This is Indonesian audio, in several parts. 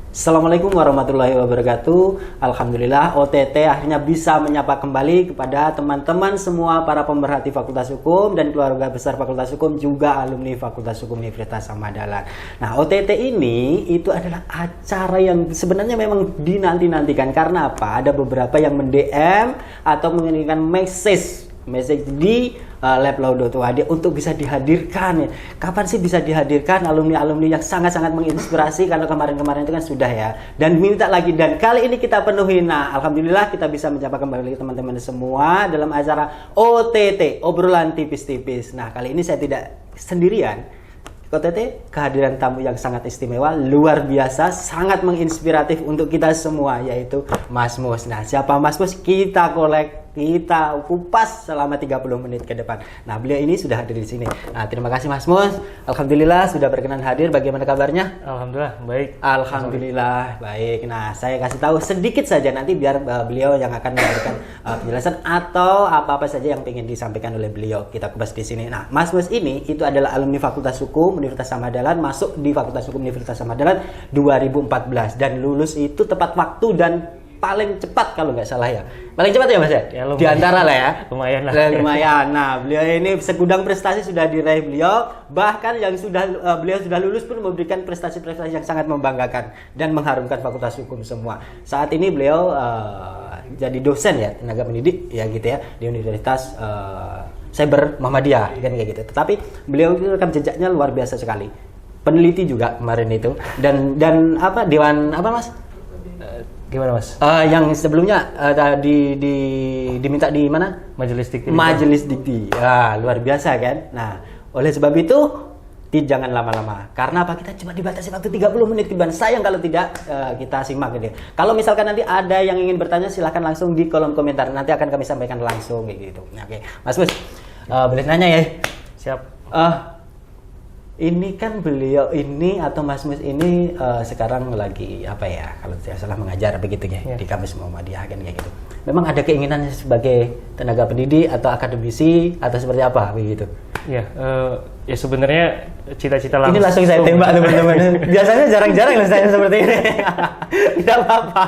Assalamualaikum warahmatullahi wabarakatuh. Alhamdulillah OTT akhirnya bisa menyapa kembali kepada teman-teman semua para pemerhati Fakultas Hukum dan keluarga besar Fakultas Hukum, juga alumni Fakultas Hukum Universitas Samahdallan. Nah, OTT ini itu adalah acara yang sebenarnya memang dinanti-nantikan. Karena apa? Ada beberapa yang mend-DM atau mengirimkan message di lab.law.ad untuk bisa dihadirkan. Kapan sih bisa dihadirkan alumni-alumni yang sangat-sangat menginspirasi? Karena kemarin-kemarin itu kan sudah ya, dan minta lagi, dan kali ini kita penuhi. Nah, alhamdulillah kita bisa menjumpa kembali teman-teman semua dalam acara OTT, obrolan tipis-tipis. Nah, kali ini saya tidak sendirian. OTT kehadiran tamu yang sangat istimewa, luar biasa, sangat menginspiratif untuk kita semua, yaitu Mas Mus. Nah, siapa Mas Mus? Kita kita kupas selama 30 menit ke depan. Nah, beliau ini sudah hadir di sini. Nah, terima kasih Mas Mus. Alhamdulillah sudah berkenan hadir. Bagaimana kabarnya? Alhamdulillah baik. Alhamdulillah baik. Nah, saya kasih tahu sedikit saja nanti biar beliau yang akan memberikan penjelasan atau apa-apa saja yang ingin disampaikan oleh beliau. Kita kupas di sini. Nah, Mas Mus ini itu adalah alumni Fakultas Hukum Universitas Samahdallan, masuk di Fakultas Hukum Universitas Samahdallan 2014 dan lulus itu tepat waktu dan paling cepat kalau nggak salah ya. Paling cepat ya Mas ya? Ya, di antara lah ya. Lumayan lah. Lumayan. Nah, beliau ini segudang prestasi sudah diraih beliau. Bahkan yang beliau sudah lulus pun memberikan prestasi-prestasi yang sangat membanggakan dan mengharumkan Fakultas Hukum semua. Saat ini beliau jadi dosen ya, tenaga pendidik ya gitu ya di Universitas Cyber Muhammadiyah kan kayak gitu. Tetapi beliau itu rekam jejaknya luar biasa sekali. Peneliti juga kemarin itu dan apa dewan apa Mas? Gimana Mas? Yang sebelumnya diminta di mana? Majelis Dikti. Majelis Dikti. Ya, luar biasa kan? Nah, oleh sebab itu jangan lama-lama. Karena apa? Kita cuma dibatasi waktu 30 menit Kiban. Sayang kalau tidak kita simak gitu. Kalau misalkan nanti ada yang ingin bertanya, silahkan langsung di kolom komentar. Nanti akan kami sampaikan langsung gitu. Nah, oke. Mas Mus, boleh nanya ya? Siap. Ini kan beliau ini atau Mas Mus ini sekarang lagi apa ya, kalau tidak salah mengajar begitu ya, di kampus Muhammadiyah kan kayak gitu. Memang ada keinginan sebagai tenaga pendidik atau akademisi atau seperti apa begitu? Ya, ya sebenarnya cita-cita langsung. Ini langsung saya tembak teman-teman. Biasanya jarang-jarang loh saya seperti ini. Tidak apa-apa.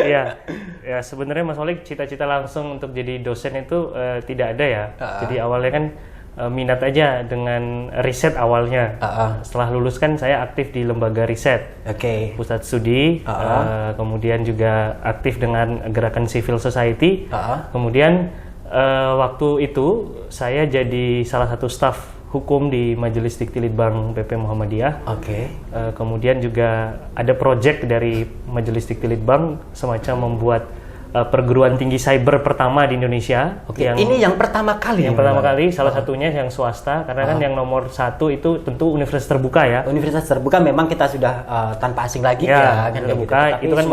Iya, ya sebenarnya Mas Olik cita-cita langsung untuk jadi dosen itu tidak ada ya. Jadi awalnya kan minat aja dengan riset awalnya. Setelah lulus kan saya aktif di lembaga riset, pusat studi, kemudian juga aktif dengan gerakan civil society. Kemudian waktu itu saya jadi salah satu staf hukum di Majelis Dikti Litbang PP Muhammadiyah. Kemudian juga ada proyek dari Majelis Dikti Litbang semacam membuat perguruan tinggi cyber pertama di Indonesia. Ini yang pertama kali. Yang pertama kali, salah satunya yang swasta, karena kan yang nomor satu itu tentu universitas terbuka ya. Universitas terbuka memang kita sudah tanpa asing lagi ya kan terbuka. Gitu. Tapi itu kan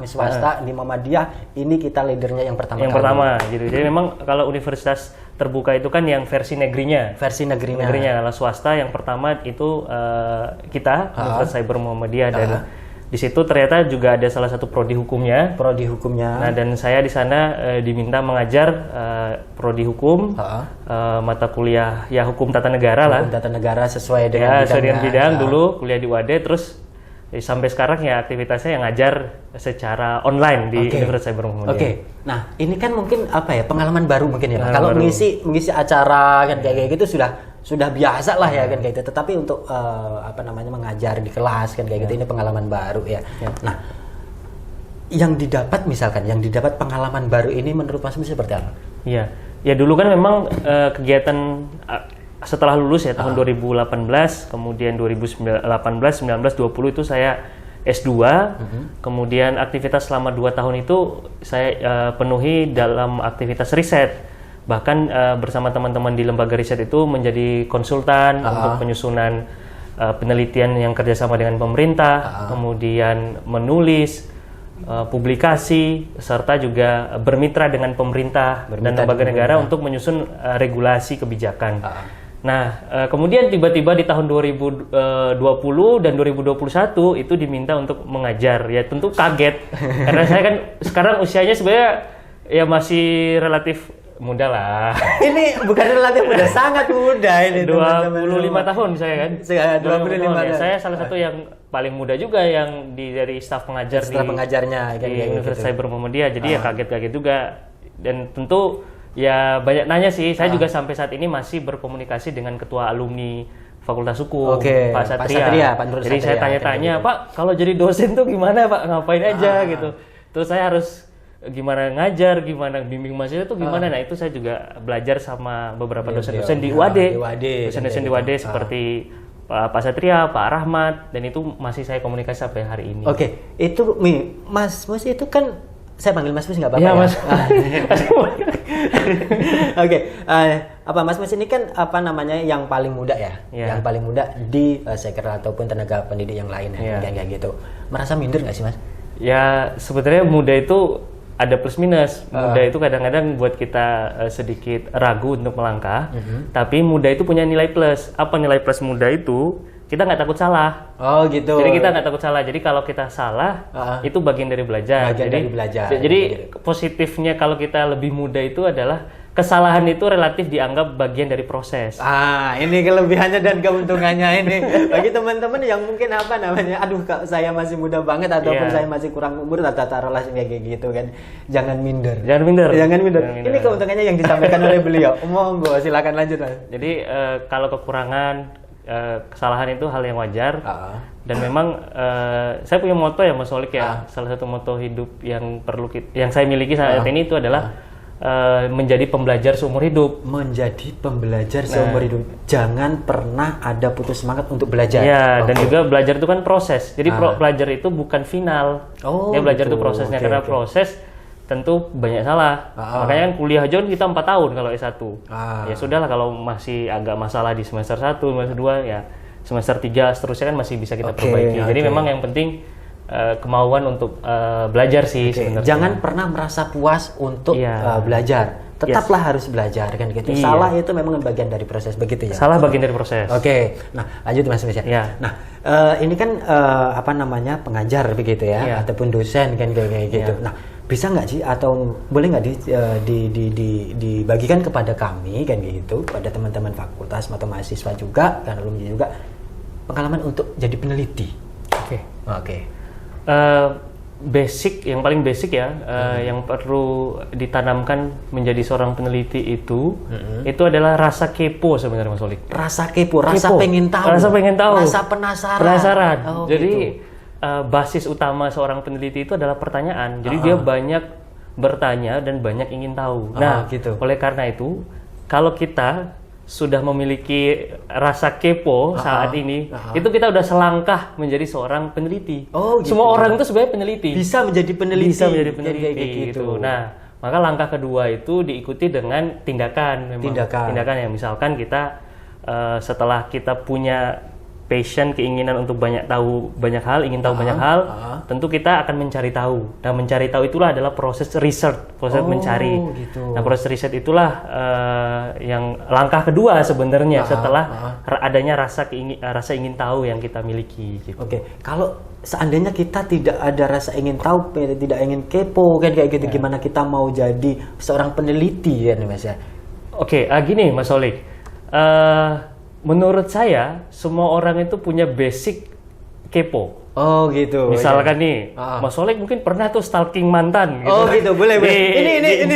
swasta di Muhammadiyah ini kita leadernya yang pertama. Yang pertama gitu. Jadi memang kalau universitas terbuka itu kan yang versi negerinya. Kalau swasta yang pertama itu kita Universitas Cyber Muhammadiyah dan di situ ternyata juga ada salah satu prodi hukumnya. Nah, dan saya di sana diminta mengajar prodi hukum, mata kuliah ya hukum tata negara lah. Hukum tata negara sesuai dengan bidang dulu kuliah di UAD, terus sampai sekarang ya aktivitasnya yang ngajar secara online di Universitas Cyber Muhammadiyah. Nah, ini kan mungkin apa ya, pengalaman baru mungkin ya. Kalau mengisi acara kan kayak gitu sudah biasa lah ya kan kayak gitu. Tetapi untuk mengajar di kelas kan kayak gitu, ini pengalaman baru ya. Nah, yang didapat pengalaman baru ini menurut Mas Mus seperti apa? Iya. Ya dulu kan memang kegiatan setelah lulus ya tahun 2018, kemudian 2018, 19, 20 itu saya S2. Kemudian aktivitas selama 2 tahun itu saya penuhi dalam aktivitas riset. Bahkan bersama teman-teman di lembaga riset itu menjadi konsultan untuk penyusunan penelitian yang kerjasama dengan pemerintah, kemudian menulis, publikasi, serta juga bermitra dengan pemerintah dan lembaga negara untuk menyusun regulasi kebijakan. Nah, kemudian tiba-tiba di tahun 2020 dan 2021 itu diminta untuk mengajar. Ya tentu kaget, karena saya kan sekarang usianya sebenarnya ya masih relatif muda lah. Ini bukan relatif muda, sangat muda ini 25 tahun saya kan. 25 tahun. Ya. Saya salah satu yang paling muda juga yang dari staf pengajar pengajarnya di Universitas Cyber Muhammadiyah. Jadi ya kaget-kaget juga. Dan tentu ya banyak nanya sih. Saya juga sampai saat ini masih berkomunikasi dengan ketua alumni Fakultas Hukum, Pak Satria. Jadi saya tanya-tanya, Pak, kalau jadi dosen tuh gimana Pak? Ngapain aja gitu. Terus saya harus gimana ngajar, gimana bimbing mahasiswa itu gimana. Nah, itu saya juga belajar sama beberapa dosen-dosen di UAD. Dosen-dosen di UAD seperti Pak Satria, Pak Rahmat, dan itu masih saya komunikasi sampai hari ini. Oke, itu Mas Mus itu kan saya panggil Mas Mus nggak apa-apa ya? Ya, Mas. Oke, apa Mas Mus ini kan apa namanya yang paling muda ya? Yang paling muda di seker ataupun tenaga pendidik yang lain ya, kayak gitu. Merasa minder nggak sih Mas? Ya sebenarnya muda itu ada plus minus. Muda itu kadang-kadang buat kita sedikit ragu untuk melangkah. Tapi muda itu punya nilai plus. Apa nilai plus muda itu? Kita nggak takut salah. Oh gitu. Jadi kita nggak takut salah. Jadi kalau kita salah, itu bagian dari belajar. Jadi positifnya kalau kita lebih muda itu adalah kesalahan itu relatif dianggap bagian dari proses. Ini kelebihannya dan keuntungannya ini. Bagi teman-teman yang mungkin apa namanya, aduh saya masih muda banget ataupun saya masih kurang umur, taruhlah kayak gitu kan. Jangan minder. Ini keuntungannya yang disampaikan oleh beliau. Monggo, silakan lanjut Mas. Jadi kalau kekurangan, kesalahan itu hal yang wajar. Dan memang saya punya moto ya Mas Solik ya. Salah satu moto hidup yang yang saya miliki saat ini itu adalah menjadi pembelajar seumur hidup. Menjadi pembelajar seumur hidup. Jangan pernah ada putus semangat untuk belajar. Ya, dan juga belajar itu kan proses. Jadi belajar itu bukan final. Belajar itu prosesnya. Karena proses tentu banyak salah. Makanya kan kuliah aja kita 4 tahun kalau S1. Ya sudahlah kalau masih agak masalah di semester 1, semester 2 ya semester 3 seterusnya kan masih bisa kita perbaiki. Jadi memang yang penting kemauan untuk belajar sih sebenarnya. Jangan pernah merasa puas untuk belajar. Tetaplah harus belajar kan gitu. Salah itu memang bagian dari proses begitu ya. Salah bagian dari proses. Nah, lanjut Mas Mesya. Nah, ini kan apa namanya pengajar begitu ya, ataupun dosen kan kayak gitu. Nah, bisa nggak sih atau boleh nggak dibagikan kepada kami kan gitu, pada teman-teman fakultas atau mahasiswa juga, kan alumni juga, pengalaman untuk jadi peneliti. Oke. Basic, yang paling basic ya, yang perlu ditanamkan menjadi seorang peneliti itu adalah rasa kepo sebenarnya Mas Solik. Rasa kepo, rasa pengen tahu, rasa penasaran. Jadi basis utama seorang peneliti itu adalah pertanyaan. Jadi dia banyak bertanya dan banyak ingin tahu. Oleh karena itu, kalau kita sudah memiliki rasa kepo saat ini, itu kita udah selangkah menjadi seorang peneliti. Semua orang itu sebenarnya peneliti. Bisa menjadi peneliti. Gitu. Nah, maka langkah kedua itu diikuti dengan tindakan. Tindakan ya, misalkan kita setelah kita punya passion, keinginan untuk banyak hal, ingin tahu banyak hal, tentu kita akan mencari tahu. Nah, mencari tahu itulah adalah proses research, proses mencari. Nah, proses riset itulah yang langkah kedua sebenarnya setelah adanya rasa ingin tahu yang kita miliki. Gitu. Kalau seandainya kita tidak ada rasa ingin tahu, tidak ingin kepo kan kayak gitu, gimana kita mau jadi seorang peneliti ya Mas ya? Gini Mas Solik. Menurut saya, semua orang itu punya basic kepo. Misalkan nih, Mas Solik mungkin pernah tuh stalking mantan. Gitu. Boleh. Ini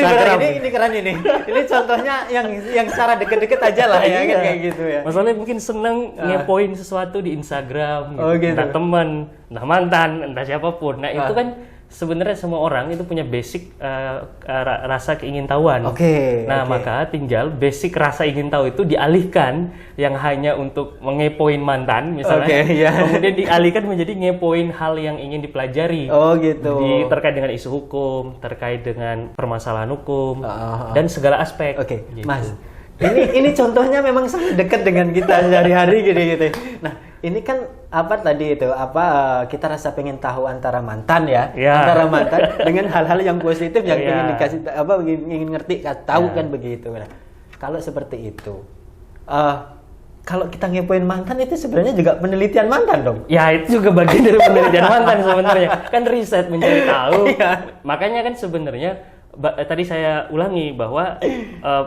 keren ini. Ini contohnya yang secara deket-deket aja lah ya, kan kayak gitu ya. Mas Solik mungkin seneng ngepoin sesuatu di Instagram, gitu. Entah teman, entah mantan, entah siapapun. Nah itu kan sebenarnya semua orang itu punya basic rasa keingintahuan. Maka tinggal basic rasa ingin tahu itu dialihkan yang hanya untuk mengepoin mantan misalnya, kemudian dialihkan menjadi ngepoin hal yang ingin dipelajari. Terkait dengan isu hukum, terkait dengan permasalahan hukum dan segala aspek. Gitu. Mas, ini contohnya memang sangat dekat dengan kita sehari-hari gitu. Nah, ini kan kita rasa pengen tahu antara mantan antara mantan dengan hal-hal yang positif yang ingin dikasih ingin ngerti tahu kan begitu. Nah, kalau seperti itu, kalau kita ngepoin mantan itu sebenarnya juga penelitian mantan dong. Ya, itu juga bagian dari penelitian mantan sebenarnya. Kan riset mencari tahu. Makanya kan sebenarnya tadi saya ulangi bahwa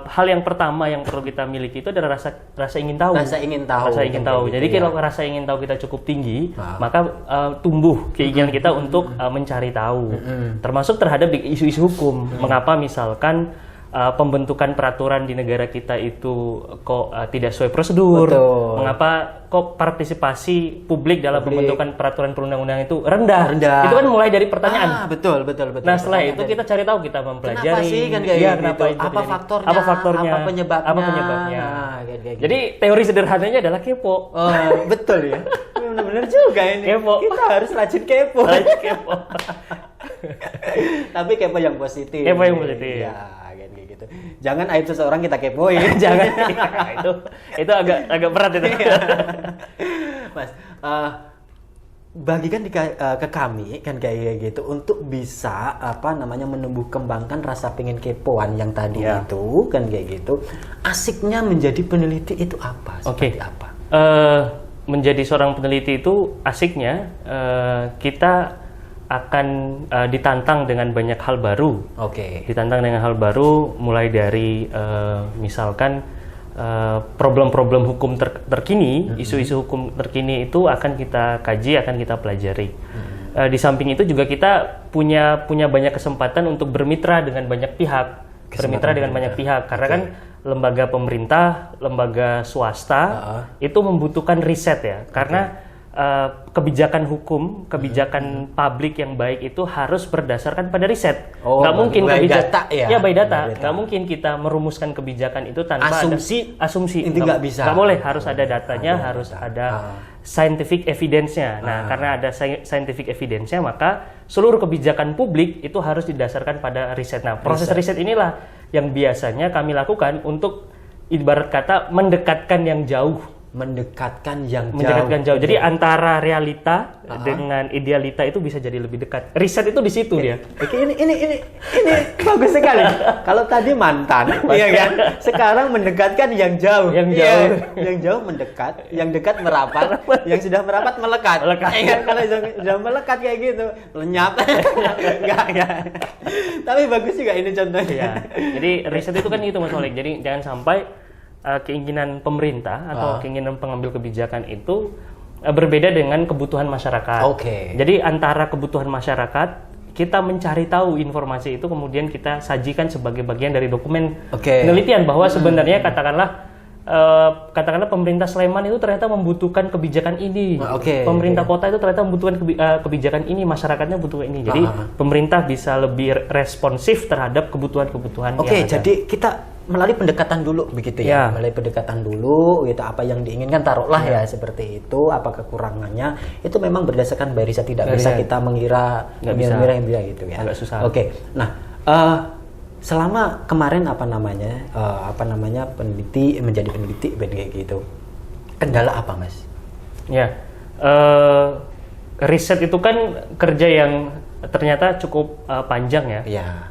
hal yang pertama yang perlu kita miliki itu adalah rasa ingin tahu. Rasa ingin tahu. Rasa ingin tahu. Jadi kalau rasa ingin tahu kita cukup tinggi, maka tumbuh keinginan kita untuk mencari tahu. Termasuk terhadap isu-isu hukum. Mengapa misalkan pembentukan peraturan di negara kita itu kok tidak sesuai prosedur? Betul. Mengapa kok partisipasi publik dalam pembentukan peraturan perundang-undangan itu rendah? Itu kan mulai dari pertanyaan. Betul. Nah, setelah itu kita cari tahu, kita mempelajari. Kenapa sih kan kayak gitu? Kenapa itu Apa terjadi? faktornya? Apa faktornya? Apa penyebabnya? Apa penyebabnya? Nah, kayak Jadi teori sederhananya adalah kepo. Betul ya. Benar-benar juga ini. Kepo. Kita harus rajin kepo. Kepo. Tapi kepo yang positif. Kepo yang positif. Ya, kayak gitu. Jangan aib seseorang kita kepoin. Jangan. Itu agak berat itu. Mas, bagikan ke kami kan kayak gitu untuk bisa menumbuh kembangkan rasa pengen kepoan yang tadi itu kan kayak gitu. Asiknya menjadi peneliti itu apa? Seperti apa? Menjadi seorang peneliti itu asiknya kita akan ditantang dengan banyak hal baru. Ditantang dengan hal baru mulai dari misalkan problem-problem hukum terkini, isu-isu hukum terkini itu akan kita kaji, akan kita pelajari. Di samping itu juga kita punya banyak kesempatan untuk bermitra dengan banyak pihak. Karena kan lembaga pemerintah, lembaga swasta itu membutuhkan riset ya. Karena kebijakan hukum, kebijakan publik yang baik itu harus berdasarkan pada riset. Nggak mungkin by data. Nggak mungkin kita merumuskan kebijakan itu tanpa asumsi. Itu nggak bisa. Nggak boleh, harus ada datanya, harus ada scientific evidence-nya. Nah, karena ada scientific evidence-nya, maka seluruh kebijakan publik itu harus didasarkan pada riset. Nah, proses riset inilah yang biasanya kami lakukan untuk ibarat kata mendekatkan yang jauh. Jadi antara realita dengan idealita itu bisa jadi lebih dekat. Riset itu di situ dia. Ini bagus sekali. Kalau tadi mantan, iya kan? Sekarang mendekatkan yang jauh. Yang jauh mendekat, yang dekat merapat, yang sudah merapat melekat. Kalau sudah melekat kayak gitu, lenyap. Enggak. Tapi bagus juga ini contohnya. Jadi riset itu kan itu Mas Oleg. Jadi jangan sampai keinginan pemerintah atau keinginan pengambil kebijakan itu berbeda dengan kebutuhan masyarakat. Jadi antara kebutuhan masyarakat, kita mencari tahu informasi itu kemudian kita sajikan sebagai bagian dari dokumen penelitian bahwa sebenarnya katakanlah pemerintah Sleman itu ternyata membutuhkan kebijakan ini. Pemerintah kota itu ternyata membutuhkan kebijakan ini, masyarakatnya butuh ini. Jadi pemerintah bisa lebih responsif terhadap kebutuhan-kebutuhan yang ada. Jadi kita melalui pendekatan dulu begitu ya. Melalui pendekatan dulu gitu, apa yang diinginkan taruhlah ya seperti itu, apa kekurangannya itu memang berdasarkan by riset, tidak bisa kita mengira yang gitu ya. Agak susah. Nah, selama kemarin peneliti menjadi peneliti kayak gitu, kendala apa Mas? Riset itu kan kerja yang ternyata cukup panjang ya.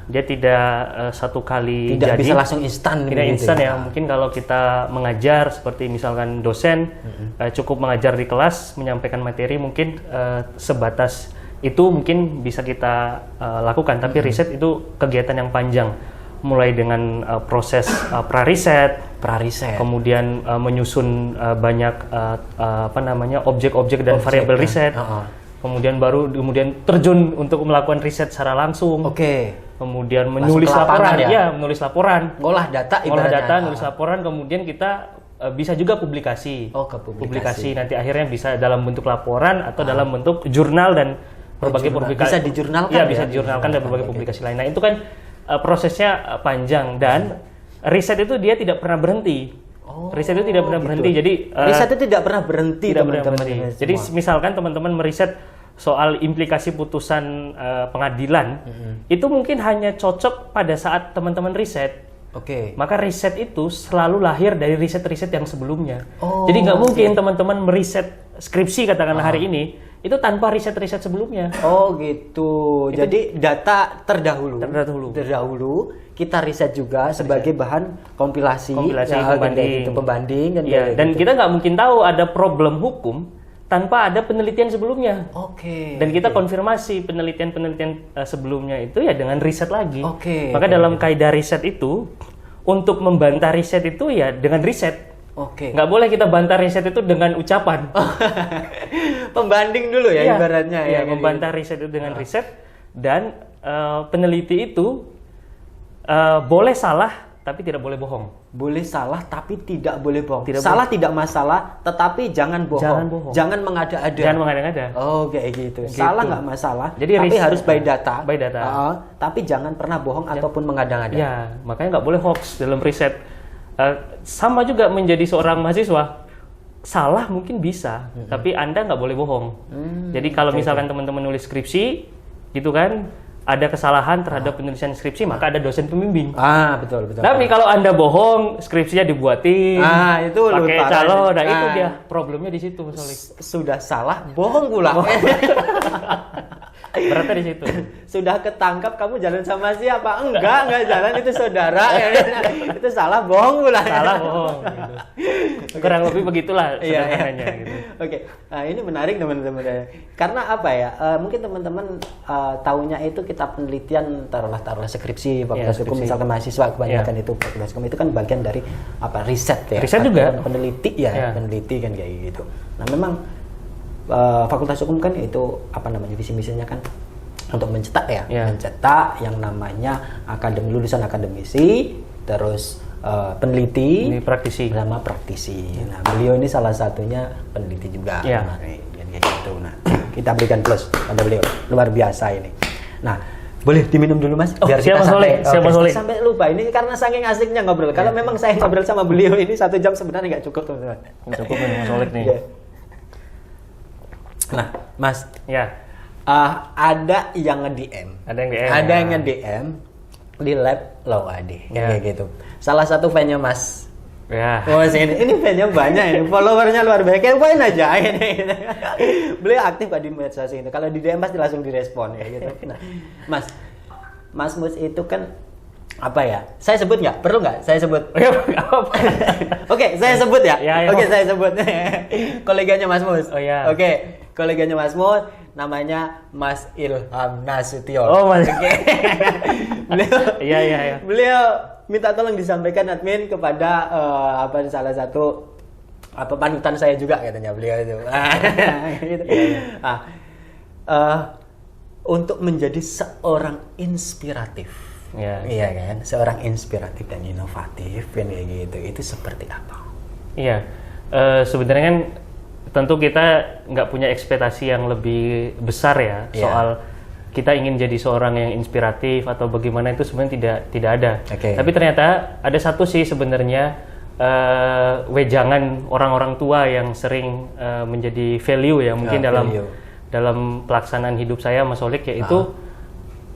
Dia tidak satu kali tidak jadi. bisa langsung instan. Tidak instan ya. Mungkin kalau kita mengajar seperti misalkan dosen cukup mengajar di kelas menyampaikan materi mungkin sebatas itu mungkin bisa kita lakukan. Tapi riset itu kegiatan yang panjang. Mulai dengan proses pra-riset, kemudian menyusun banyak objek-objek dan variabel riset. Kemudian terjun untuk melakukan riset secara langsung. Kemudian menulis laporan, menulis laporan. Ngolah data, nulis laporan. Kemudian kita bisa juga publikasi. Publikasi nanti akhirnya bisa dalam bentuk laporan atau dalam bentuk jurnal dan berbagai publikasi. Bisa dijurnalkan. Bisa dijurnalkan dan berbagai publikasi lain. Nah itu kan prosesnya panjang dan riset itu dia tidak pernah berhenti. Riset itu tidak pernah berhenti. Jadi riset itu tidak pernah berhenti. Jadi misalkan teman-teman meriset soal implikasi putusan pengadilan, itu mungkin hanya cocok pada saat teman-teman riset. Maka riset itu selalu lahir dari riset-riset yang sebelumnya. Jadi nggak mungkin teman-teman meriset skripsi katakanlah hari ini itu tanpa riset-riset sebelumnya. Jadi data terdahulu kita riset juga sebagai bahan kompilasi pembanding pembanding dan kita nggak mungkin tahu ada problem hukum tanpa ada penelitian sebelumnya. Oke. Dan kita konfirmasi penelitian-penelitian sebelumnya itu ya dengan riset lagi. Oke. Maka dalam kaidah riset itu, untuk membantah riset itu ya dengan riset. Oke. Nggak boleh kita bantah riset itu dengan ucapan. Pembanding dulu ya Iya, ibaratnya iya, ya. membantah riset itu dengan riset, dan peneliti itu boleh salah tapi tidak boleh bohong. Boleh salah tapi tidak boleh bohong. Tidak salah tidak masalah, tetapi jangan bohong. Jangan bohong. Jangan mengada-ada. Jangan mengada-ngada. Oh, kayak gitu. Gitu. Salah nggak masalah, Jadi tapi riset. harus by data. By data. Tapi jangan pernah bohong ataupun mengada-ngada. Ya, makanya nggak boleh hoax dalam riset. Sama juga menjadi seorang mahasiswa, salah mungkin bisa, tapi Anda nggak boleh bohong. Jadi kalau misalkan teman-teman nulis skripsi, gitu kan, ada kesalahan terhadap penulisan skripsi, maka ada dosen pembimbing. Betul. Tapi kalau Anda bohong, skripsinya dibuatin, Itu lebih pakai parah. calon, nah itu dia problemnya di situ, Mas Olik. Sudah salah, bohong pula. Beratnya di situ. Sudah ketangkap, kamu jalan sama siapa? Enggak jalan, itu saudara. Itu salah, bohong pula. Salah bohong. Gitu. Kurang lebih begitulah sederhananya. Gitu. Oke, nah ini menarik teman-teman. Karena apa ya? Mungkin teman-teman taunya itu kita penelitian taruhlah skripsi fakultas hukum, skripsi. misalkan mahasiswa kebanyakan itu fakultas hukum itu kan bagian dari riset ya. Riset juga. Peneliti ya, peneliti kan kayak gitu. Nah memang fakultas hukum kan itu visi misinya kan untuk mencetak mencetak yang namanya lulusan akademisi, terus peneliti, Ini praktisi. sama praktisi. Nah, beliau ini salah satunya peneliti juga. Kemarin, kayak gitu. Nah, kita berikan plus pada beliau. Luar biasa ini. Nah, boleh diminum dulu Mas? Biar siap, Mas Olik. Siap, Mas Olik. Sampai lupa ini karena saking asiknya ngobrol. Kalau memang saya ngobrol sama beliau ini 1 jam sebenarnya nggak cukup teman-teman. Cukup nih Mas Olik nih. Iya. Nah, Mas, Ya. ada yang nge-DM. Ada yang DM. Ada yang nge-DM di lab Lawadi. Kayak gitu. Salah satu fan-nya Mas. Ya. Oh, ini fan-nya banyak ini. Followernya luar biasa. Kepoin aja ini. Beliau aktif kok di medsos itu. Kalau di DM pasti langsung direspon ya gitu. Nah, Mas Mus itu kan saya sebut nggak? Perlu nggak? Saya sebut. Oke, saya sebut ya. Oke, saya sebut. Koleganya Mas Mus. Oh ya. Oke, koleganya Mas Mus namanya Mas Ilham Nasution. Oh, Mas. Oke. Beliau. Iya. Beliau minta tolong disampaikan admin kepada salah satu panutan saya juga katanya beliau itu. Gitu. Untuk menjadi seorang inspiratif. Iya kan, seorang inspiratif dan inovatif kan kayak gitu. Itu seperti apa? Iya, sebenarnya kan tentu kita nggak punya ekspektasi yang lebih besar ya soal kita ingin jadi seorang yang inspiratif atau bagaimana, itu sebenarnya tidak ada. Tapi ternyata ada satu sih sebenarnya wejangan orang-orang tua yang sering menjadi value ya mungkin dalam pelaksanaan hidup saya, Mas Olik, yaitu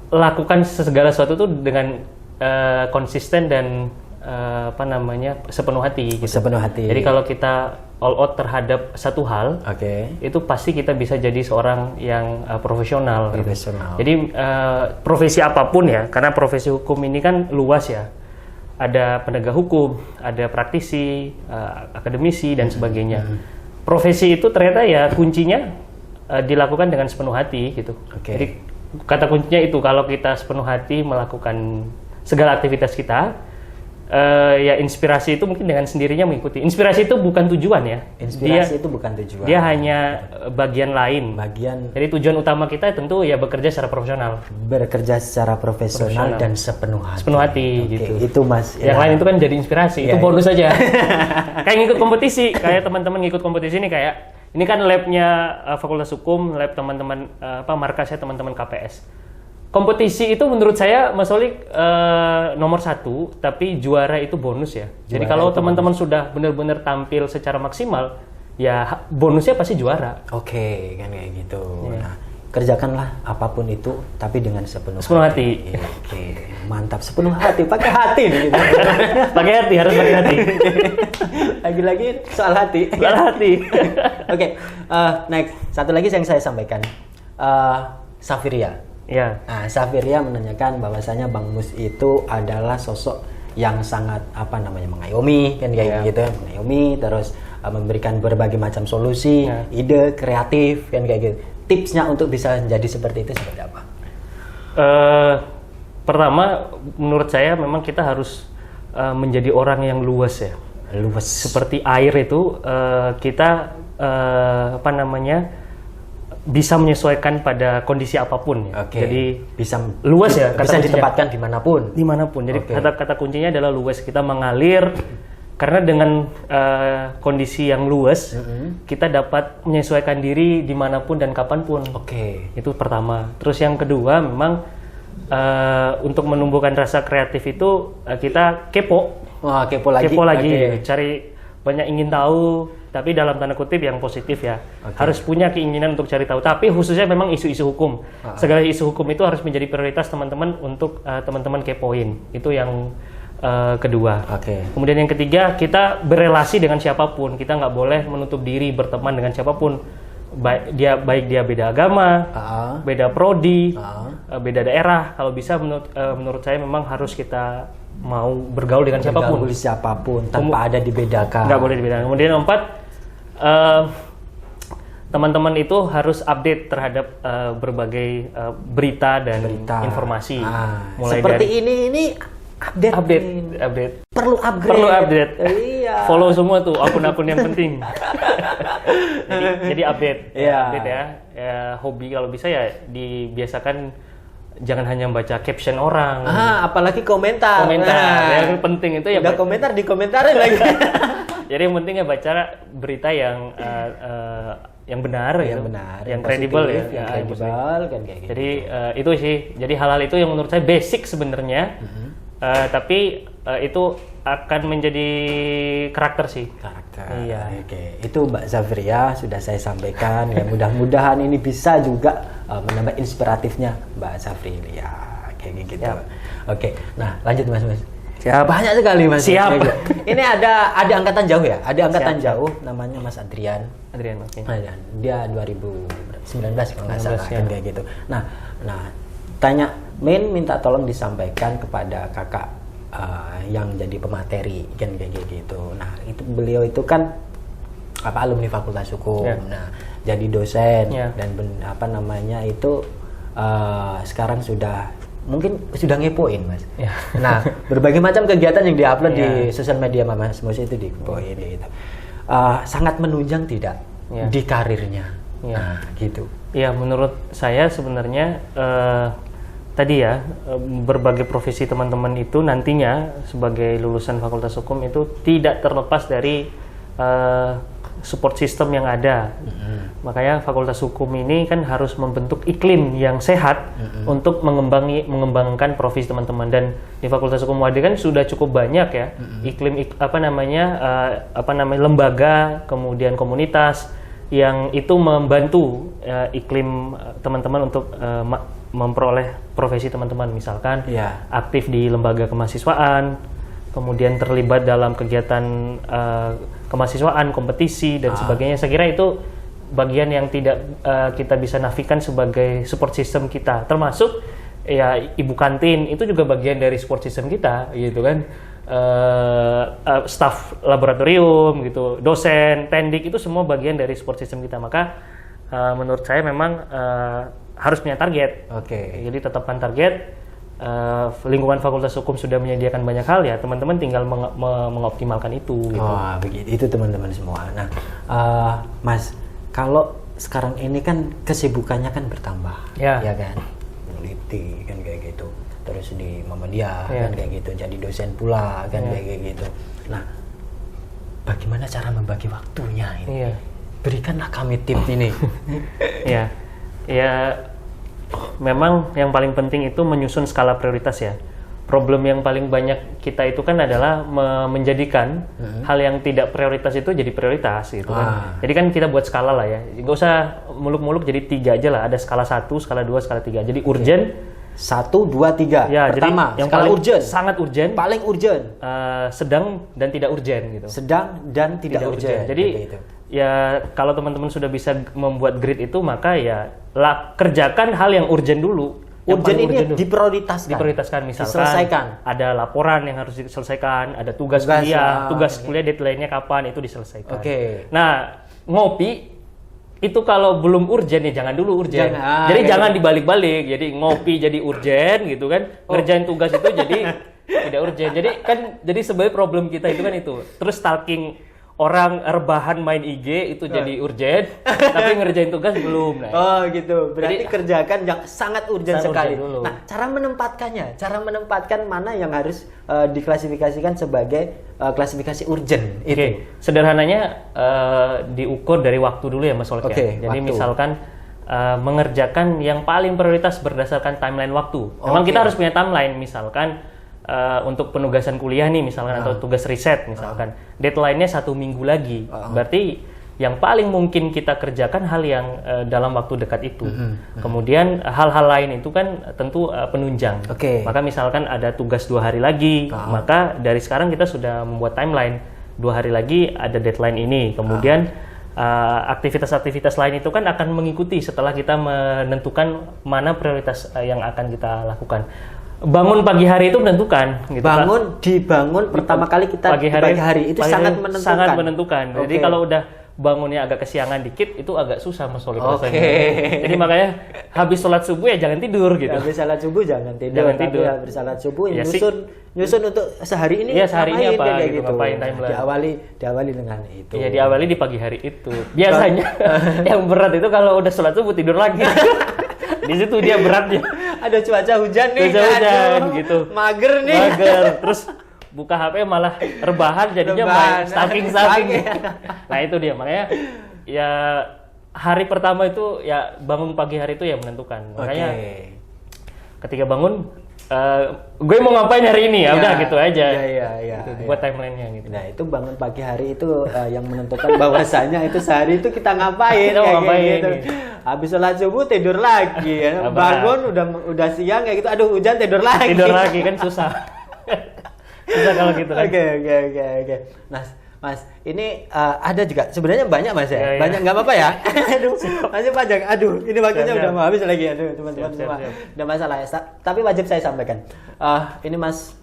lakukan segala sesuatu tuh dengan konsisten dan sepenuh hati gitu. Sepenuh hati. Jadi kalau kita all out terhadap satu hal, itu pasti kita bisa jadi seorang yang profesional. Gitu. Jadi profesi apapun ya, karena profesi hukum ini kan luas ya. Ada penegak hukum, ada praktisi, akademisi dan sebagainya. Profesi itu ternyata ya kuncinya dilakukan dengan sepenuh hati gitu. Jadi kata kuncinya itu, kalau kita sepenuh hati melakukan segala aktivitas kita, ya inspirasi itu mungkin dengan sendirinya mengikuti. Inspirasi itu bukan tujuan ya. Inspirasi itu bukan tujuan. Dia hanya bagian lain. Jadi tujuan utama kita tentu ya bekerja secara profesional. Bekerja secara profesional dan sepenuh hati. Sepenuh hati gitu. Itu Mas. Yang lain itu kan jadi inspirasi. Itu bonus saja. Kayak ngikut kompetisi, kayak teman-teman ngikut kompetisi ini kayak ini kan labnya Fakultas Hukum, lab teman-teman markasnya teman-teman KPS. Kompetisi itu menurut saya, Mas Olik, nomor 1, tapi juara itu bonus ya. Jadi kalau teman-teman sudah benar-benar tampil secara maksimal, ya bonusnya pasti juara. Oke, kan kayak gitu. Nah, kerjakanlah apapun itu, tapi dengan sepenuh hati. Oke, mantap, sepenuh hati, pakai hati gitu. Pakai hati, harus pakai hati. Lagi-lagi soal hati. Soal hati. Oke, next. Satu lagi yang saya sampaikan, Safiria. Ya. Nah, Safiria menanyakan bahwasanya Bang Mus itu adalah sosok yang sangat mengayomi kan kayak gitu, mengayomi, terus memberikan berbagai macam solusi, ide kreatif kan kayak gitu. Tipsnya untuk bisa menjadi seperti itu seperti apa? Pertama, menurut saya memang kita harus menjadi orang yang luas ya. Luas. Seperti air itu kita bisa menyesuaikan pada kondisi apapun ya. Jadi bisa luas ya. Bisa ditempatkan dimanapun. Dimanapun. Jadi kata kuncinya adalah luas. Kita mengalir karena dengan kondisi yang luas kita dapat menyesuaikan diri dimanapun dan kapanpun. Itu pertama. Terus yang kedua memang untuk menumbuhkan rasa kreatif itu kita kepo. Wah, kepo lagi. Cari banyak ingin tahu, tapi dalam tanda kutip yang positif ya. Harus punya keinginan untuk cari tahu, tapi khususnya memang isu-isu hukum. Segala isu hukum itu harus menjadi prioritas teman-teman untuk teman-teman kepoin. Itu yang kedua. Kemudian yang ketiga, kita berelasi dengan siapapun. Kita nggak boleh menutup diri berteman dengan siapapun. Baik dia beda agama, beda prodi, beda daerah. Kalau bisa menurut saya memang harus kita mau bergaul dengan siapapun tanpa ada dibedakan. Nggak boleh dibedakan. Kemudian yang keempat, teman-teman itu harus update terhadap berbagai berita dan informasi. Mulai seperti dari ini update. Perlu upgrade. Iya. Follow semua tuh akun-akun yang penting. jadi update. Update ya. Hobi kalau bisa ya dibiasakan. Jangan hanya baca caption orang. Apalagi komentar. Yang penting itu ya. Udah komentar dikomentarin lagi. Jadi yang penting ya baca berita yang benar, yang kredibel ya. Yang kredibel kan kayak gitu. Jadi itu sih. Jadi hal-hal itu yang menurut saya basic sebenarnya. Tapi itu akan menjadi karakter sih. Iya. Itu Mbak Zafria sudah saya sampaikan. Ya mudah-mudahan ini bisa juga menambah inspiratifnya Mbak Zafri ya kayak gitu. Nah lanjut Mas. Siap. Banyak sekali Mas. Siap. Ini ada angkatan jauh ya. Ada angkatan jauh namanya Mas Adrian. Dia 2019 kalau nggak salah kan kayak gitu. Nah tanya minta tolong disampaikan kepada kakak yang jadi pemateri kan kayak gitu. Nah itu beliau itu kan alumni Fakultas Hukum. Nah jadi dosen dan itu sekarang mungkin sudah ngepoin Mas. Nah berbagai macam kegiatan yang diupload di sosial media Mas Mus itu dipoin gitu. Sangat menunjang tidak di karirnya. Nah gitu. Ya menurut saya sebenarnya tadi ya berbagai profesi teman-teman itu nantinya sebagai lulusan Fakultas Hukum itu tidak terlepas dari support system yang ada. Makanya Fakultas Hukum ini kan harus membentuk iklim yang sehat untuk mengembangkan profesi teman-teman. Dan di Fakultas Hukum UAD kan sudah cukup banyak ya iklim lembaga, kemudian komunitas yang itu membantu iklim teman-teman untuk memperoleh profesi teman-teman, misalkan aktif di lembaga kemahasiswaan, kemudian terlibat dalam kegiatan kemahasiswaan, kompetisi dan sebagainya. Saya kira itu bagian yang tidak kita bisa nafikan sebagai support system kita, termasuk ya ibu kantin itu juga bagian dari support system kita gitu kan. Staf laboratorium gitu, dosen, tendik itu semua bagian dari support system kita. Maka menurut saya memang harus punya target. Jadi tetapkan target. Lingkungan Fakultas Hukum sudah menyediakan banyak hal ya, teman-teman tinggal mengoptimalkan itu. Gitu. Begitu itu teman-teman semua. Nah, Mas, kalau sekarang ini kan kesibukannya kan bertambah, ya kan, meneliti kan kayak gitu. Terus di Muhammadiyah kan kayak gitu, jadi dosen pula kan kayak gitu. Nah, bagaimana cara membagi waktunya ini? Berikanlah kami tips ini. Memang yang paling penting itu menyusun skala prioritas ya. Problem yang paling banyak kita itu kan adalah menjadikan hal yang tidak prioritas itu jadi prioritas gitu kan. Jadi kan kita buat skala lah ya. Nggak usah muluk-muluk, jadi 3 aja lah. Ada skala 1, skala 2, skala 3. Jadi urgent. 1, 2, 3. Ya, pertama, jadi yang skala paling urgent. Sangat urgent. Paling urgent. Sedang dan tidak urgent gitu. Sedang dan tidak urgent. Jadi ya kalau teman-teman sudah bisa membuat grid itu, maka ya kerjakan hal yang urgent dulu. Yang Urgent paling ini urgent dulu. diprioritaskan. Misalkan Diselesaikan. ada laporan yang harus diselesaikan, ada tugas kuliah deadline-nya kapan, itu diselesaikan. Oke. Nah, ngopi itu kalau belum urgent ya jangan dulu urgent. Jadi kayak jangan gitu. dibalik-balik. Jadi ngopi jadi urgent gitu kan. Ngerjain tugas itu jadi tidak urgent. Jadi sebenarnya problem kita itu kan itu. Terus stalking orang rebahan main IG itu jadi urgent, tapi ngerjain tugas belum. Nah, Oh gitu, berarti Jadi, kerjakan yang sangat urgent sangat sekali. urgent dulu. Nah, cara menempatkan mana yang harus diklasifikasikan sebagai klasifikasi urgent Oke, itu. sederhananya diukur dari waktu dulu ya Mas Olga. Oke, Jadi waktu. misalkan mengerjakan yang paling prioritas berdasarkan timeline waktu. Memang Oke. kita harus punya timeline, misalkan untuk penugasan kuliah nih misalkan atau tugas riset misalkan, deadline-nya 1 minggu lagi. Berarti yang paling mungkin kita kerjakan hal yang dalam waktu dekat itu. Kemudian hal-hal lain itu kan tentu penunjang. Oke. Maka misalkan ada tugas 2 hari lagi, maka dari sekarang kita sudah membuat timeline 2 hari lagi ada deadline ini. Kemudian aktivitas-aktivitas lain itu kan akan mengikuti setelah kita menentukan mana prioritas yang akan kita lakukan. Bangun pagi hari itu menentukan. Gitu, Dibangun pertama kali kita pagi hari itu pagi sangat hari menentukan. Sangat menentukan. Jadi Oke. kalau udah bangunnya agak kesiangan dikit itu agak susah Mas Solid Oke. rasanya. Jadi makanya habis sholat subuh ya jangan tidur gitu. Habis salat subuh jangan tidur. Jangan tapi tidur. Habis salat subuh Ya, nyusun untuk sehari ini. Iya, sehari ini ngapain, apa kayak gitu, ngapain timeline. Diawali dengan itu. Iya diawali di pagi hari itu. Biasanya yang berat itu kalau udah sholat subuh tidur lagi. Di situ dia beratnya. Ada cuaca hujan nih. Cuaca hujan, aduh, gitu. Mager nih. Mager. Terus buka HP malah rebahan jadinya main stalking. Nah itu dia makanya ya hari pertama itu ya bangun pagi hari itu ya menentukan. Makanya ketika bangun gue mau ngapain hari ini ya udah gitu aja. Iya. Gitu, buat timelinenya gitu. Nah itu bangun pagi hari itu yang menentukan bahwasanya itu sehari itu kita ngapain. Kita kayak ngapain, gitu. gitu. Habis sholat subuh tidur lagi. Ya. Nah, Bangun udah siang kayak gitu. Aduh hujan tidur lagi. Tidur lagi kan susah. Susah kalau gitu kan. Oke. Nah, Mas, ini ada juga sebenarnya banyak Mas ya. Iya, iya. Banyak nggak apa-apa ya. Aduh, masih panjang. Aduh, ini waktunya Siap. udah mau habis lagi. Aduh, teman-teman Siap. semua. Udah masalah ya. Tapi wajib saya sampaikan. Ini Mas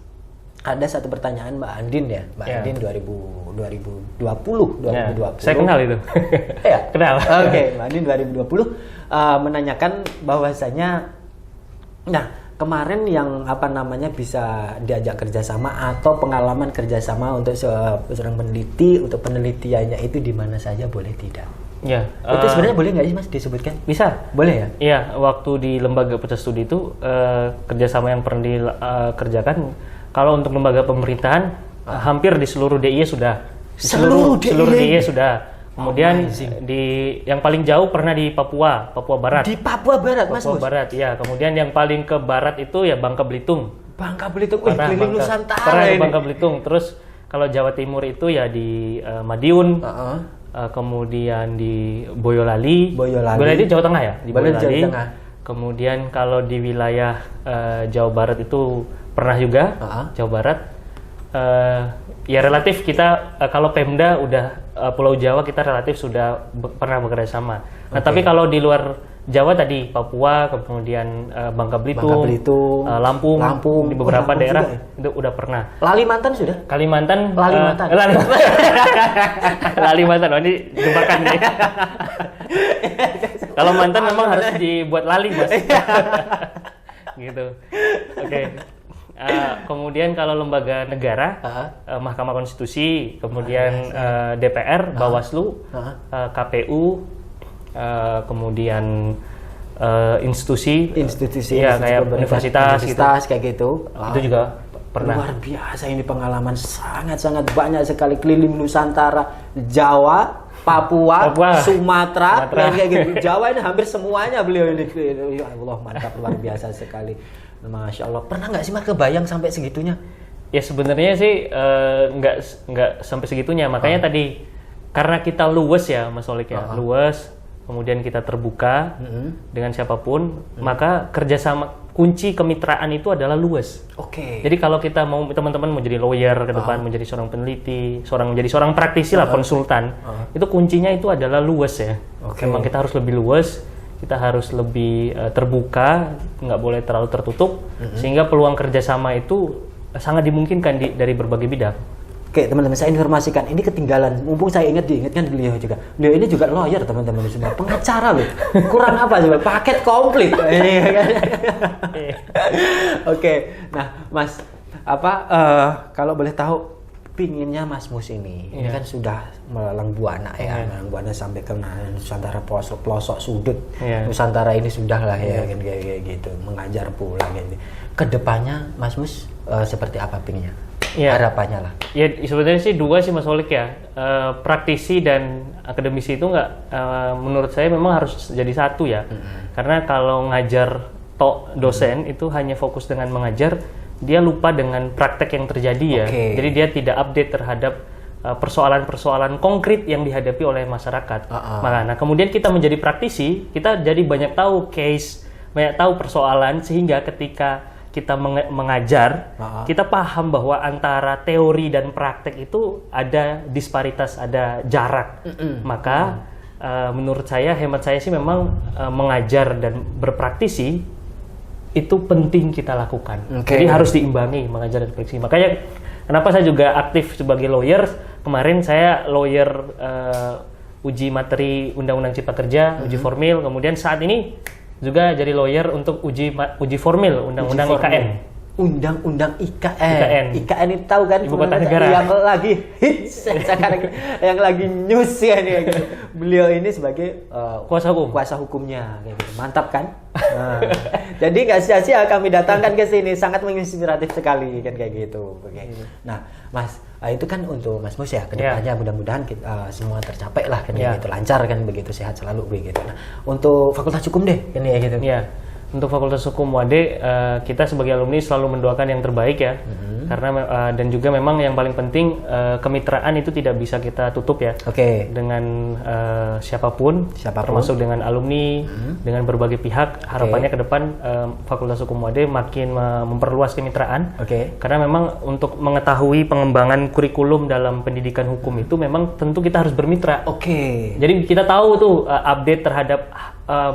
ada satu pertanyaan Mbak Andin ya. Mbak Andin 2020. Ya, saya kenal itu. Ya? Kenal. Oke, Mbak Andin 2020 menanyakan bahwasanya kemarin yang bisa diajak kerjasama atau pengalaman kerjasama untuk seorang peneliti, untuk penelitiannya itu di mana saja boleh tidak? Ya. Itu sebenarnya boleh nggak sih Mas disebutkan? Bisa. Boleh ya? Iya, waktu di lembaga pusat studi itu kerjasama yang pernah dikerjakan kalau untuk lembaga pemerintahan hampir di seluruh DIY sudah. Seluruh DIY sudah. Kemudian yang paling jauh pernah di Papua Barat. Di Papua Barat, Mas. Papua Barat, ya. Kemudian yang paling ke barat itu ya Bangka Belitung. Bangka Belitung, keliling Nusantara Pernah di ini. Bangka Belitung. Terus kalau Jawa Timur itu ya di Madiun. Kemudian di Boyolali. Boyolali itu Jawa Tengah ya? Di Boyolali. Jawa Tengah. Kemudian kalau di wilayah Jawa Barat itu pernah juga Jawa Barat. Ya relatif kita kalau Pemda udah Pulau Jawa kita relatif sudah pernah bekerja sama. Nah tapi kalau di luar Jawa tadi Papua, kemudian Bangka Belitung, Lampung, di beberapa daerah juga, itu udah pernah. Kalimantan sudah? Kalimantan. Oh ini jebakan nih. Kalau mantan memang harus dibuat lali Mas. Gitu. Oke. Kemudian kalau lembaga negara, Mahkamah Konstitusi, kemudian DPR, Bawaslu, KPU, kemudian institusi ya kayak universitas gitu. Kayak gitu. Itu juga pernah. Luar biasa ini pengalaman sangat banyak sekali keliling Nusantara, Jawa, Papua, Sumatera. Kayak gitu. Jawa ini hampir semuanya beliau ini. Ya Allah, mantap, luar biasa sekali. Masya Allah. Pernah nggak sih Mas kebayang sampai segitunya? Ya sebenarnya sih nggak sampai segitunya. Makanya tadi karena kita luwes ya Mas Olik ya, luwes. Kemudian kita terbuka dengan siapapun, maka kerjasama kunci kemitraan itu adalah luwes. Oke. Jadi kalau kita mau teman-teman mau jadi lawyer ke depan, menjadi seorang peneliti, menjadi seorang praktisi lah, konsultan, itu kuncinya itu adalah luwes ya. Memang kita harus lebih luwes. kita harus lebih terbuka, nggak boleh terlalu tertutup, sehingga peluang kerjasama itu sangat dimungkinkan dari berbagai bidang. Oke teman-teman, saya informasikan, ini ketinggalan, mumpung saya diingatkan beliau juga. Beliau ini juga lawyer teman-teman semua, pengacara loh. Kurang apa coba? Paket komplit. Oke, nah Mas, kalau boleh tahu, pinginnya Mas Mus ini kan sudah melalang buana ya, melalang buana sampai ke Nusantara pelosok sudut. Nusantara ini sudah lah ya, kan kayak gitu, mengajar pula gitu. Kedepannya Mas Mus seperti apa pinginnya? Harapannya lah. Ya sebenarnya sih dua sih Mas Olik ya. Praktisi dan akademisi itu nggak, menurut saya memang harus jadi satu ya. Karena kalau ngajar dosen itu hanya fokus dengan mengajar, dia lupa dengan praktek yang terjadi ya. Jadi dia tidak update terhadap persoalan-persoalan konkret yang dihadapi oleh masyarakat. Nah, kemudian kita menjadi praktisi, kita jadi banyak tahu case, banyak tahu persoalan, sehingga ketika kita mengajar, kita paham bahwa antara teori dan praktek itu ada disparitas, ada jarak. Maka menurut saya, hemat saya sih memang mengajar dan berpraktisi itu penting kita lakukan. Jadi harus diimbangi mengajar dan praktisi. Makanya kenapa saya juga aktif sebagai lawyer. Kemarin saya lawyer uji materi Undang-Undang Cipta Kerja, uji formil. Kemudian saat ini juga jadi lawyer untuk uji formil Undang-Undang IKN. Undang-Undang IKN. IKN itu tahu kan? Ibu Kota Negara. Yang lagi hits sekarang, yang lagi news ya nih. Beliau ini sebagai kuasa hukumnya, kayak gitu. Mantap kan? Jadi nggak sia-sia kami datangkan ke sini, sangat menginspiratif sekali kan kayak gitu. Nah, Mas, itu kan untuk Mas Mus ya, kedepannya mudah-mudahan kita semua tercapai lah kan gitu, lancar kan begitu, sehat selalu begitu. Nah, untuk Fakultas Hukum deh kan ya gitu. Untuk Fakultas Hukum UAD, kita sebagai alumni selalu mendoakan yang terbaik ya. Karena dan juga memang yang paling penting, kemitraan itu tidak bisa kita tutup ya. Dengan siapapun, termasuk dengan alumni, dengan berbagai pihak. Harapannya ke depan Fakultas Hukum UAD makin memperluas kemitraan. Karena memang untuk mengetahui pengembangan kurikulum dalam pendidikan hukum itu memang tentu kita harus bermitra. Jadi kita tahu tuh update terhadap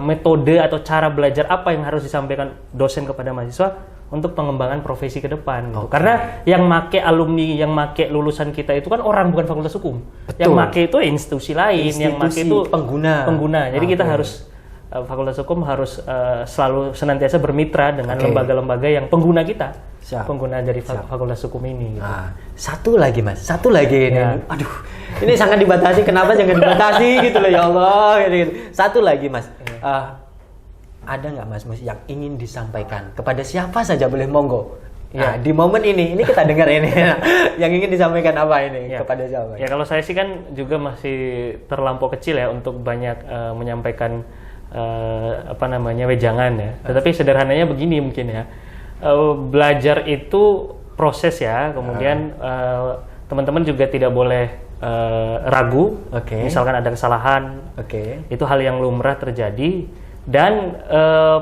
metode atau cara belajar apa yang harus disampaikan dosen kepada mahasiswa untuk pengembangan profesi ke depan. Karena yang make alumni, yang make lulusan kita itu kan orang, bukan fakultas hukum. Yang make itu institusi lain, yang make itu pengguna. Jadi kita harus, Fakultas Hukum harus selalu senantiasa bermitra dengan lembaga-lembaga yang pengguna kita. Pengguna dari Fakultas Hukum ini gitu. Satu lagi Mas, ini. Aduh, ini sangat dibatasi, kenapa jangan dibatasi gitu loh, ya Allah gitu. Satu lagi Mas, ada nggak Mas Mus yang ingin disampaikan kepada siapa saja, boleh monggo. Di momen ini kita dengar ini yang ingin disampaikan apa ini kepada siapa? Ya kalau saya sih kan juga masih terlampau kecil ya untuk banyak menyampaikan wejangan ya. Tetapi sederhananya begini mungkin ya. Belajar itu proses ya, kemudian teman-teman juga tidak boleh ragu. Misalkan ada kesalahan, itu hal yang lumrah terjadi, dan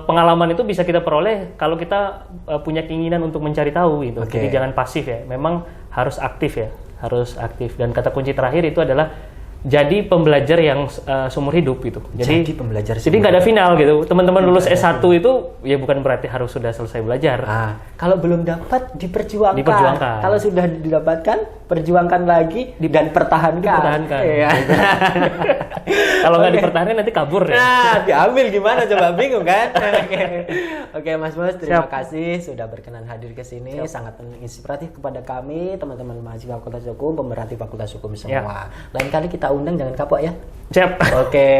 pengalaman itu bisa kita peroleh kalau kita punya keinginan untuk mencari tahu gitu. Jadi jangan pasif ya, memang harus aktif ya, harus aktif. Dan kata kunci terakhir itu adalah jadi pembelajar yang seumur hidup gitu. Jadi pembelajar. Jadi nggak ada final gitu. Teman-teman lulus S1 itu ya bukan berarti harus sudah selesai belajar. Kalau belum dapat diperjuangkan. Kalau sudah didapatkan, perjuangkan lagi dan pertahankan. Kalau nggak dipertahankan nanti kabur ya. Diambil gimana coba, bingung kan? Oke Mas Mus, terima kasih sudah berkenan hadir ke sini. Sangat inspiratif kepada kami, teman-teman mahasiswa Fakultas Hukum, pemerhati Fakultas Hukum semua. Lain kali kita undang, jangan kapok ya. Siap. Oke.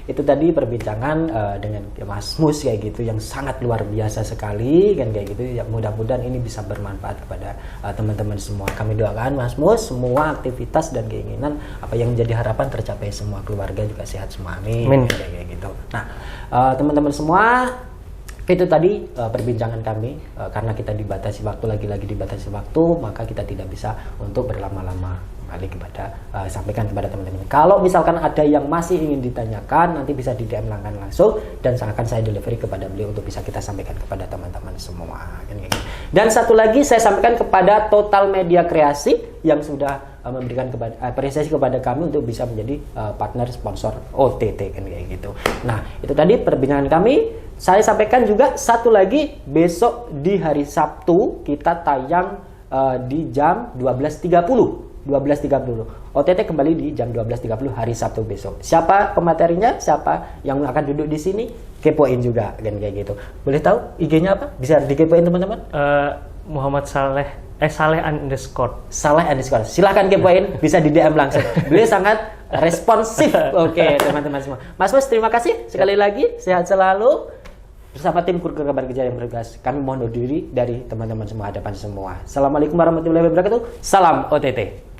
Itu tadi perbincangan dengan Mas Mus kayak gitu, yang sangat luar biasa sekali kan kayak gitu. Ya, mudah-mudahan ini bisa bermanfaat kepada teman-teman semua. Kami doakan Mas Mus semua aktivitas dan keinginan apa yang menjadi harapan tercapai semua, keluarga juga sehat semua. Amin. Kayak gitu. Nah, teman-teman semua, itu tadi perbincangan kami. Karena kita dibatasi waktu, lagi-lagi dibatasi waktu, maka kita tidak bisa untuk berlama-lama kepada sampaikan kepada teman-teman. Kalau misalkan ada yang masih ingin ditanyakan, nanti bisa di DM langsung dan akan saya delivery kepada beliau untuk bisa kita sampaikan kepada teman-teman semua. Dan satu lagi saya sampaikan kepada Total Media Kreasi yang sudah memberikan apresiasi kepada kami untuk bisa menjadi partner sponsor OTT kan kayak gitu. Nah, itu tadi perbincangan kami. Saya sampaikan juga satu lagi, besok di hari Sabtu kita tayang di jam 12.30. OTT kembali di jam 12.30 hari Sabtu besok. Siapa pematerinya? Siapa yang akan duduk di sini? Kepoin juga kan kayak gitu. Boleh tahu IG-nya apa? Bisa dikepoin teman-teman? Muhammad Saleh _. Saleh_. Silahkan kepoin, bisa di DM langsung. Beliau sangat responsif. Oke, teman-teman semua. Mas terima kasih sekali lagi. Sehat selalu. Bersama tim Kur Kabar Kerja yang bertugas, kami mohon undur diri dari teman-teman semua, hadapan semua. Assalamualaikum warahmatullahi wabarakatuh. Salam OTT.